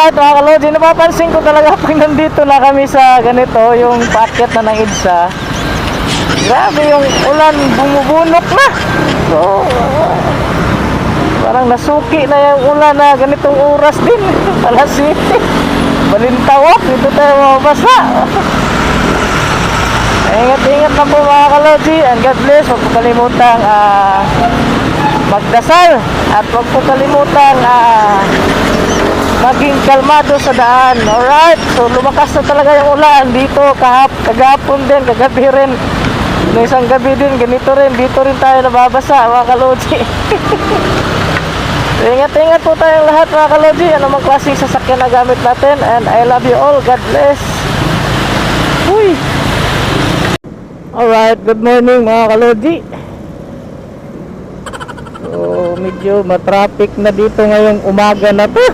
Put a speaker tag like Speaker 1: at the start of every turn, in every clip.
Speaker 1: Alright mga kalodi, napapansin ko talaga pag nandito na kami sa ganito, yung paakyat na ng EDSA, grabe yung ulan, bumubunok na. So, parang nasuki na yung ulan na ganitong oras din. Alas 7, balintawak, dito tayo mabasa. Ingat-ingat na po mga kalodi, and God bless. Huwag po kalimutang magdasal, at huwag po kalimutang maging kalmado sa daan. Alright, so lumakas na talaga yung ulan dito kagapon din, kagabi rin, no, isang gabi din ganito rin, dito rin tayo nababasa mga kalodi. Ingat-ingat po tayong lahat mga kalodi, anumang klaseng sasakyan na gamit natin, and I love you all. God bless. Uy. Alright, good morning mga kalodi. So, medyo matraffic na dito ngayong umaga na to.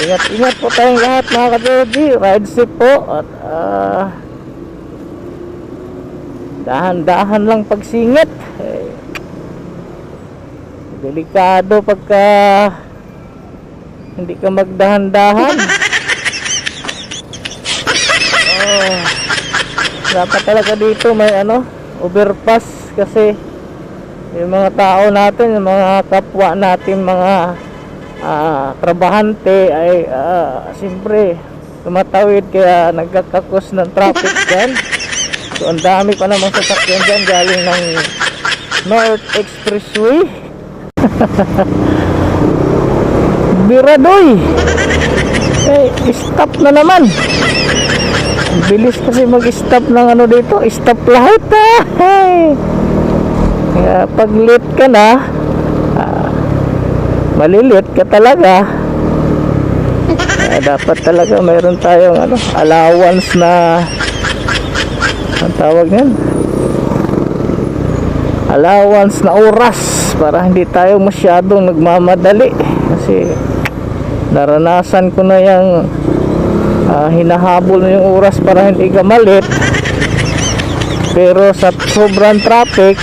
Speaker 1: Ingat-ingat po tayong lahat mga kalodi. Ride safe po, at dahan-dahan lang pagsingit. Delikado pagka hindi ka magdahan-dahan. Dapat talaga dito may overpass, kasi yung mga tao natin, yung mga kapwa natin, mga trabahante ay siyempre tumatawid, kaya nagkakakos ng traffic dyan. So ang dami pa namang sasakyan dyan galing ng North Expressway. Biradoy, stop na naman. Bilis kasi mag-stop ng dito, stop light. Kaya pag late ka na, malilit ka talaga. Kaya dapat talaga mayroon tayong allowance na, ang tawag niyan, allowance na oras, para hindi tayo masyadong nagmamadali. Kasi naranasan ko na yung hinahabol na yung oras para hindi ka malit, pero sa sobrang traffic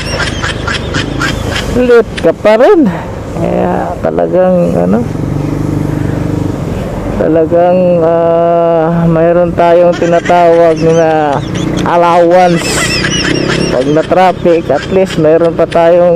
Speaker 1: late ka pa rin. Kaya talagang mayroon tayong tinatawag na allowance pag na traffic, at least mayroon pa tayong